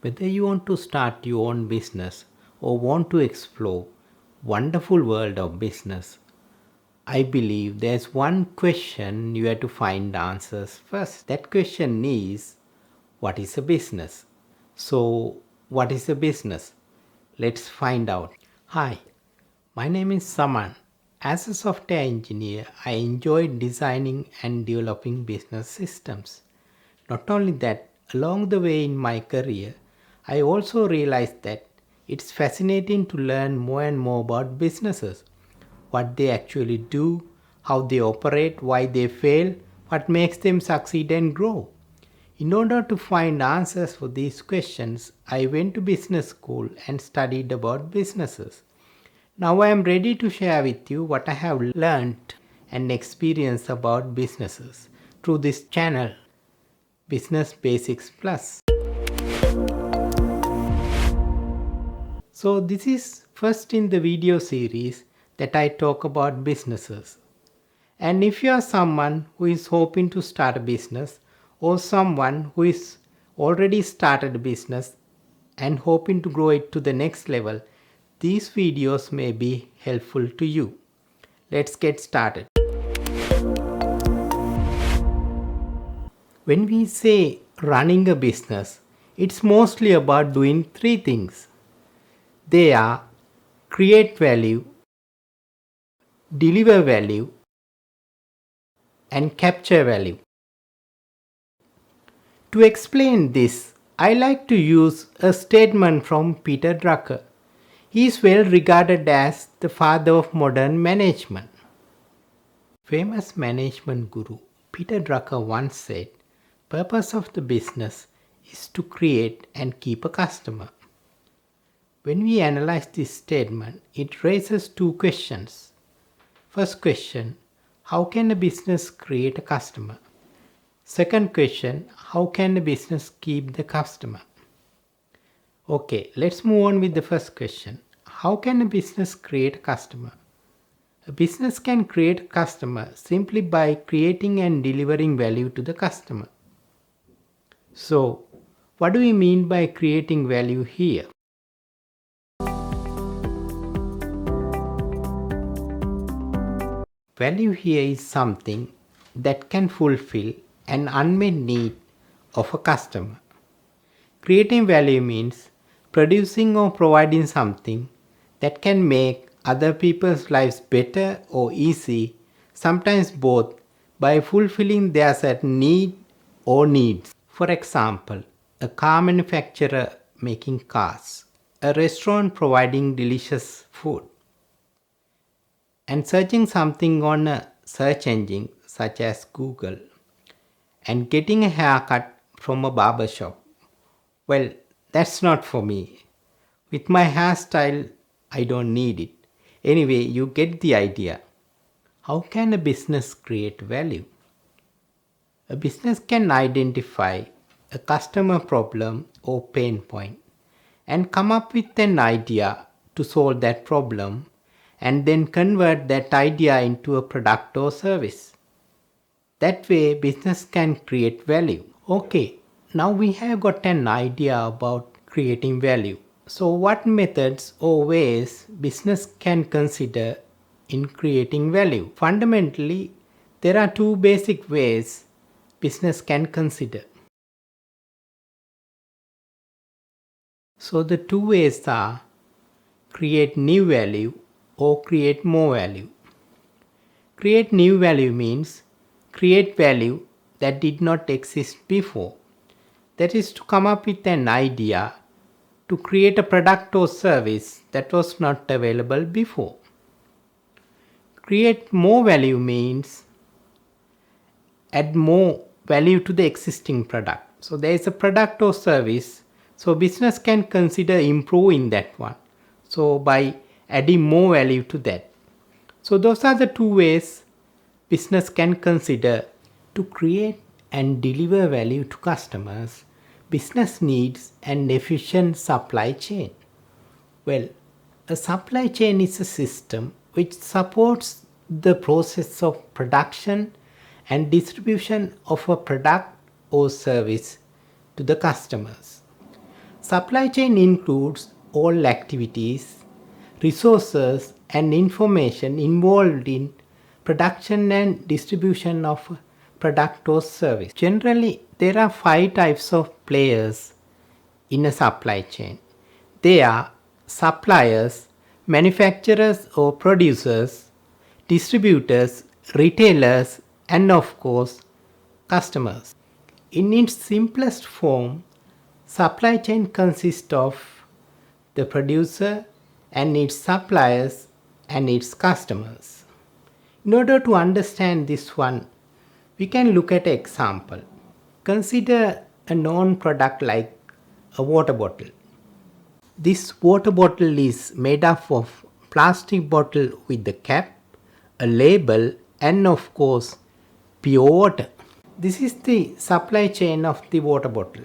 Whether you want to start your own business or want to explore wonderful world of business, I believe there's one question you have to find answers first. That question is, what is a business? So, what is a business? Let's find out. Hi, my name is Saman. As a software engineer, I enjoy designing and developing business systems. Not only that, along the way in my career, I also realized that it's fascinating to learn more and more about businesses, what they actually do, how they operate, why they fail, what makes them succeed and grow. In order to find answers for these questions, I went to business school and studied about businesses. Now I am ready to share with you what I have learned and experienced about businesses through this channel, Business Basics Plus. So this is first in the video series that I talk about businesses. And if you are someone who is hoping to start a business or someone who is already started a business and hoping to grow it to the next level, these videos may be helpful to you. Let's get started. When we say running a business, it's mostly about doing three things. They are create value, deliver value, and capture value. To explain this, I like to use a statement from Peter Drucker. He is well regarded as the father of modern management. Famous management guru Peter Drucker once said, "Purpose of the business is to create and keep a customer." When we analyze this statement, it raises two questions. First question, how can a business create a customer? Second question, how can a business keep the customer? Okay, let's move on with the first question. How can a business create a customer? A business can create a customer simply by creating and delivering value to the customer. So, what do we mean by creating value here? Value here is something that can fulfill an unmet need of a customer. Creating value means producing or providing something that can make other people's lives better or easy, sometimes both, by fulfilling their certain need or needs. For example, a car manufacturer making cars, a restaurant providing delicious food, and searching something on a search engine such as Google, and getting a haircut from a barber shop. Well, that's not for me. With my hairstyle, I don't need it. Anyway, you get the idea. How can a business create value? A business can identify a customer problem or pain point and come up with an idea to solve that problem and then convert that idea into a product or service. That way, business can create value. Okay, now we have got an idea about creating value. So, what methods or ways business can consider in creating value? Fundamentally, there are two basic ways business can consider. So, the two ways are create new value or create more value. Create new value means create value that did not exist before. That is to come up with an idea to create a product or service that was not available before. Create more value means add more value to the existing product. So there is a product or service, so business can consider improving that one. So by adding more value to that. So those are the two ways business can consider to create and deliver value to customers. Business needs an efficient supply chain. Well, a supply chain is a system which supports the process of production and distribution of a product or service to the customers. Supply chain includes all activities, resources, and information involved in production and distribution of a product or service. Generally, there are 5 types of players in a supply chain. They are suppliers, manufacturers or producers, distributors, retailers, and of course, customers. In its simplest form, supply chain consists of the producer and its suppliers and its customers. In order to understand this one, we can look at an example. Consider a known product like a water bottle. This water bottle is made up of plastic bottle with the cap, a label, and of course pure water. This is the supply chain of the water bottle.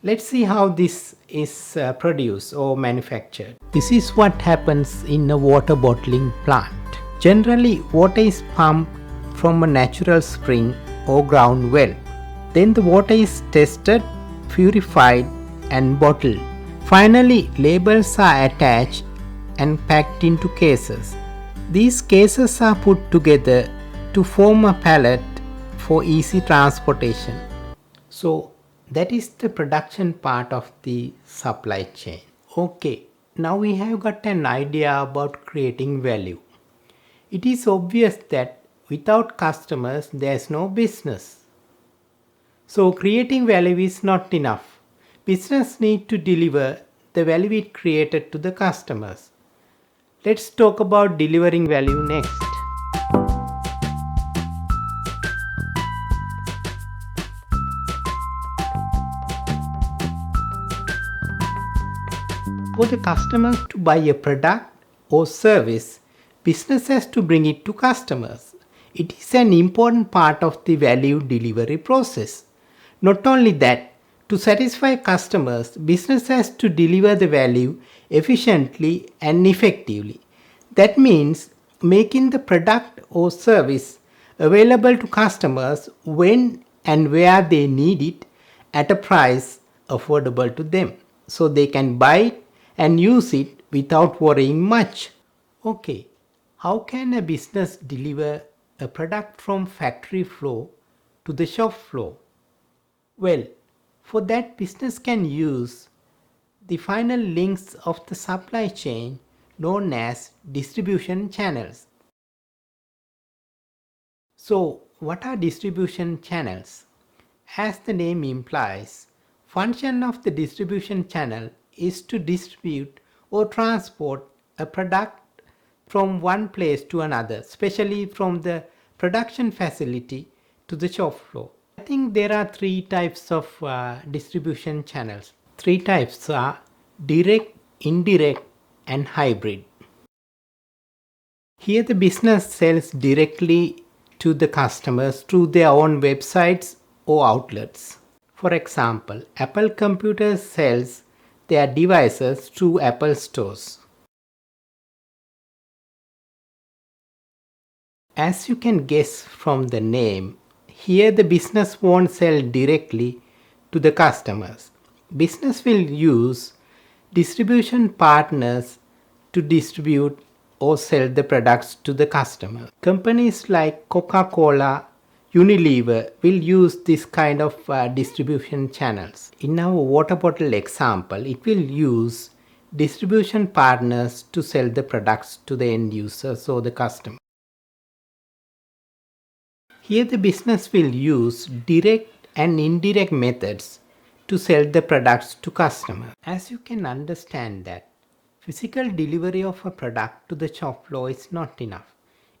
Let's see how this is produced or manufactured. This is what happens in a water bottling plant. Generally, water is pumped from a natural spring or ground well. Then the water is tested, purified, and bottled. Finally, labels are attached and packed into cases. These cases are put together to form a pallet for easy transportation. So, that is the production part of the supply chain. Okay, now we have got an idea about creating value. It is obvious that without customers there is no business. So creating value is not enough. Business need to deliver the value it created to the customers. Let's talk about delivering value next. For the customers to buy a product or service, business has to bring it to customers. It is an important part of the value delivery process. Not only that, to satisfy customers, business has to deliver the value efficiently and effectively. That means making the product or service available to customers when and where they need it at a price affordable to them, so they can buy it and use it without worrying much. Okay, how can a business deliver a product from factory floor to the shop floor? Well, for that, business can use the final links of the supply chain known as distribution channels. So, what are distribution channels? As the name implies, function of the distribution channel is to distribute or transport a product from one place to another, especially from the production facility to the shop floor. I think there are 3 types of distribution channels. 3 types are direct, indirect, and hybrid. Here the business sells directly to the customers through their own websites or outlets. For example, Apple Computers sells their devices through Apple stores. As you can guess from the name, here the business won't sell directly to the customers. Business will use distribution partners to distribute or sell the products to the customer. Companies like Coca-Cola, Unilever will use this kind of distribution channels. In our water bottle example, it will use distribution partners to sell the products to the end users or the customer. Here the business will use direct and indirect methods to sell the products to customers. As you can understand that physical delivery of a product to the shop floor is not enough.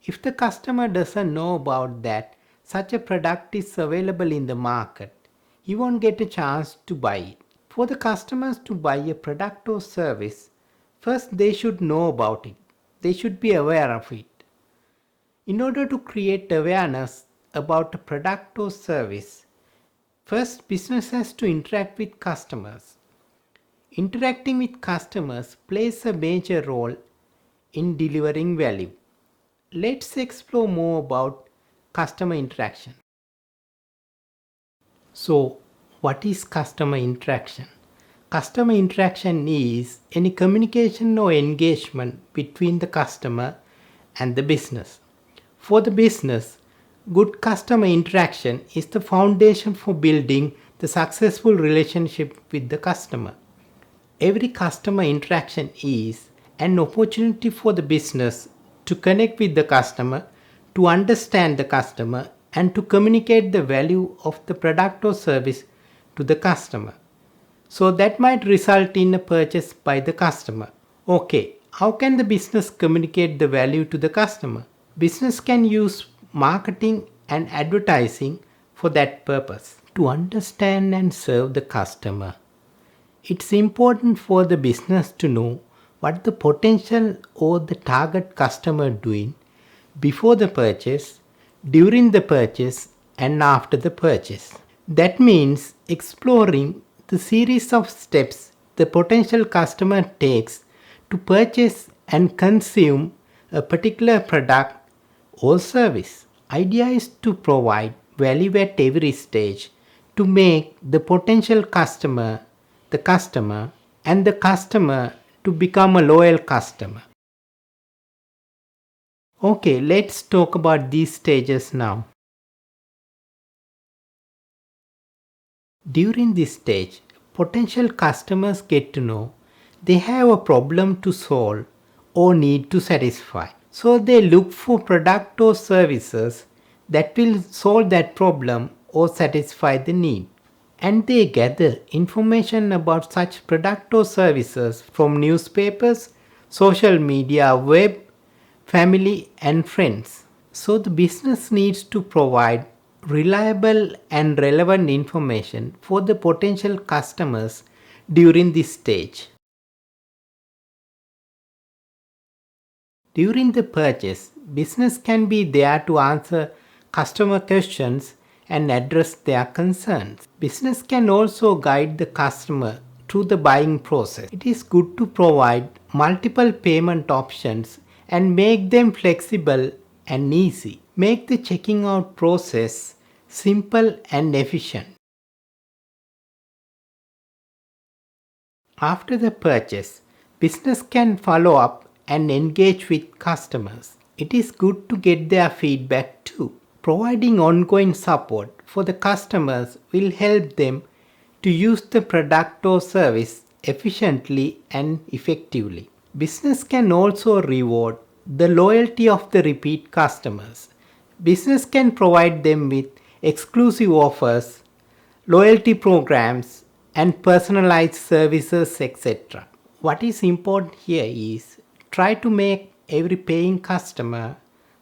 If the customer doesn't know about that such a product is available in the market, he won't get a chance to buy it. For the customers to buy a product or service, first they should know about it. They should be aware of it. In order to create awareness about a product or service, first business has to interact with customers. Interacting with customers plays a major role in delivering value. Let's explore more about customer interaction. So, What is customer interaction? Customer interaction is any communication or engagement between the customer and the business. For the business, good customer interaction is the foundation for building the successful relationship with the customer. Every customer interaction is an opportunity for the business to connect with the customer, to understand the customer, and to communicate the value of the product or service to the customer. So that might result in a purchase by the customer. Okay, how can the business communicate the value to the customer? Business can use marketing and advertising for that purpose. To understand and serve the customer, it's important for the business to know what the potential or the target customer doing before the purchase, during the purchase, and after the purchase. That means exploring the series of steps the potential customer takes to purchase and consume a particular product or service. Idea is to provide value at every stage to make the potential customer the customer and the customer to become a loyal customer. Okay, let's talk about these stages now. During this stage, potential customers get to know they have a problem to solve or need to satisfy. So they look for product or services that will solve that problem or satisfy the need. And they gather information about such product or services from newspapers, social media, web, family and friends. So the business needs to provide reliable and relevant information for the potential customers during this stage. During the purchase, business can be there to answer customer questions and address their concerns. Business can also guide the customer through the buying process. It is good to provide multiple payment options and make them flexible and easy. Make the checking out process simple and efficient. After the purchase, business can follow up and engage with customers. It is good to get their feedback too. Providing ongoing support for the customers will help them to use the product or service efficiently and effectively. Business can also reward the loyalty of the repeat customers. Business can provide them with exclusive offers, loyalty programs, and personalized services, etc. What is important here is try to make every paying customer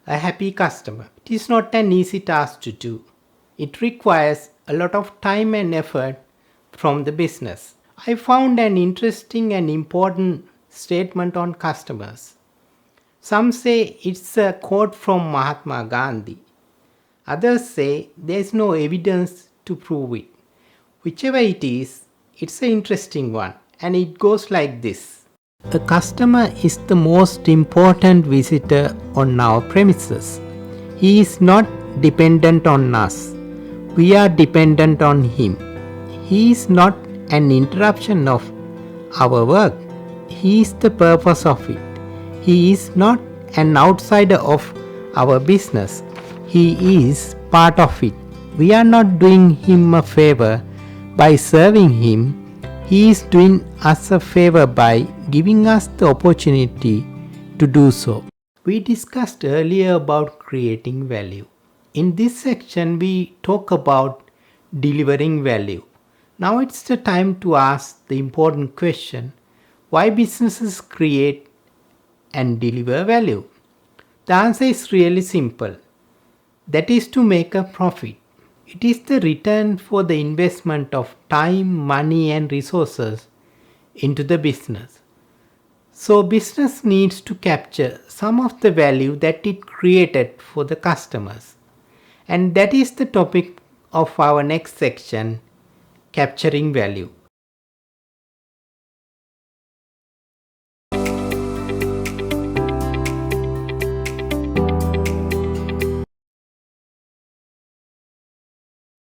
a happy customer. It is not an easy task to do. It requires a lot of time and effort from the business. I found an interesting and important statement on customers. Some say it's a quote from Mahatma Gandhi. Others say there is no evidence to prove it. Whichever it is, it's an interesting one, and it goes like this. A customer is the most important visitor on our premises. He is not dependent on us. We are dependent on him. He is not an interruption of our work. He is the purpose of it. He is not an outsider of our business. He is part of it. We are not doing him a favor by serving him. He is doing us a favor by giving us the opportunity to do so. We discussed earlier about creating value. In this section, we talk about delivering value. Now it's the time to ask the important question: why businesses create and deliver value? The answer is really simple. That is to make a profit. It is the return for the investment of time, money, and resources into the business. So, business needs to capture some of the value that it created for the customers. And that is the topic of our next section, capturing value.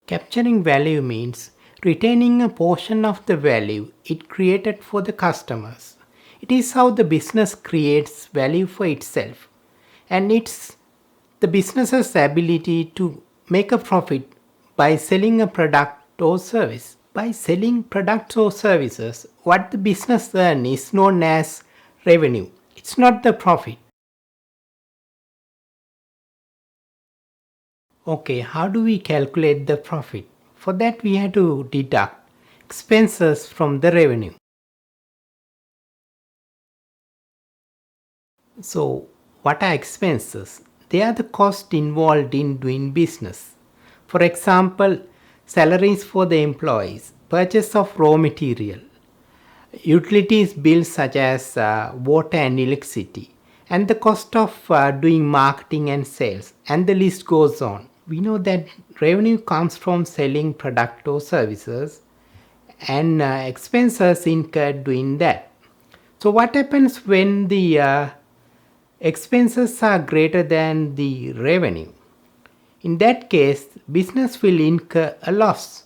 Capturing value means retaining a portion of the value it created for the customers. It is how the business creates value for itself, and it's the business's ability to make a profit by selling a product or service. By selling products or services, what the business earns is known as revenue. It's not the profit. Okay, how do we calculate the profit? For that, we have to deduct expenses from the revenue. So, what are expenses? They are the cost involved in doing business. For example, salaries for the employees, purchase of raw material, utilities bills such as water and electricity, and the cost of doing marketing and sales, and the list goes on. We know that revenue comes from selling product or services, and expenses incurred doing that. So what happens when the expenses are greater than the revenue? In that case, business will incur a loss.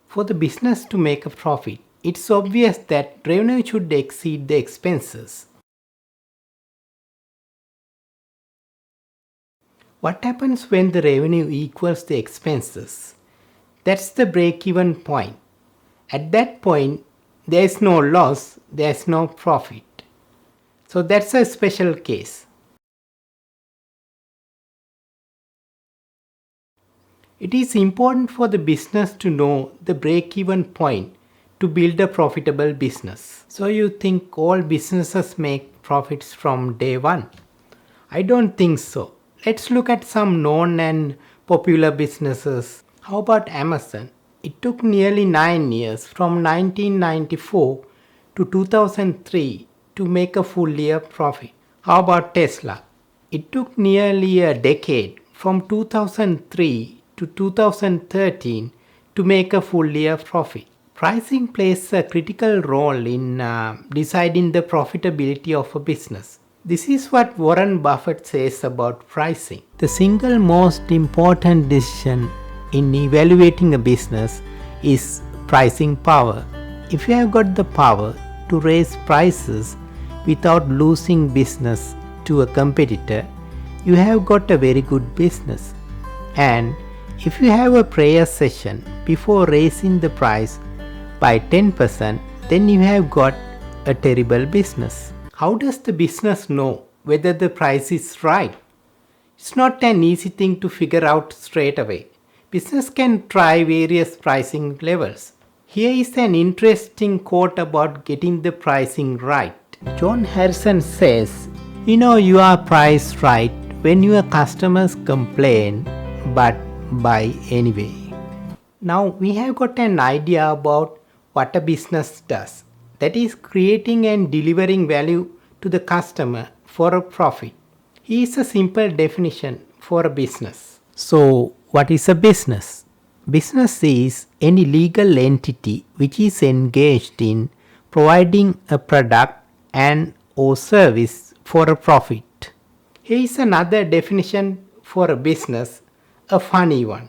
For the business to make a profit, it's obvious that revenue should exceed the expenses. What happens when the revenue equals the expenses? That's the break-even point. At that point, there is no loss, there is no profit. So that's a special case. It is important for the business to know the break-even point to build a profitable business. So you think all businesses make profits from day one? I don't think so. Let's look at some known and popular businesses. How about Amazon? It took nearly 9 years from 1994 to 2003 to make a full year profit. How about Tesla? It took nearly a decade from 2003 to 2013 to make a full year profit. Pricing plays a critical role in deciding the profitability of a business. This is what Warren Buffett says about pricing. The single most important decision in evaluating a business is pricing power. If you have got the power to raise prices without losing business to a competitor, you have got a very good business. And if you have a prayer session before raising the price by 10%, then you have got a terrible business. How does the business know whether the price is right? It's not an easy thing to figure out straight away. Business can try various pricing levels. Here is an interesting quote about getting the pricing right. John Harrison says, "You know you are priced right when your customers complain but buy anyway." Now we have got an idea about what a business does. That is creating and delivering value to the customer for a profit. Here is a simple definition for a business. So, what is a business? Business is any legal entity which is engaged in providing a product and or service for a profit. Here is another definition for a business, a funny one.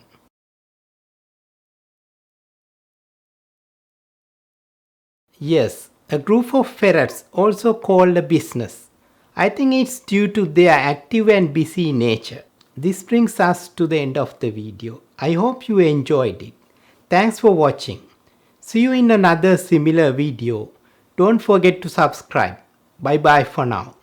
Yes, a group of ferrets also called a business. I think it's due to their active and busy nature. This brings us to the end of the video. I hope you enjoyed it. Thanks for watching. See you in another similar video. Don't forget to subscribe. Bye bye for now.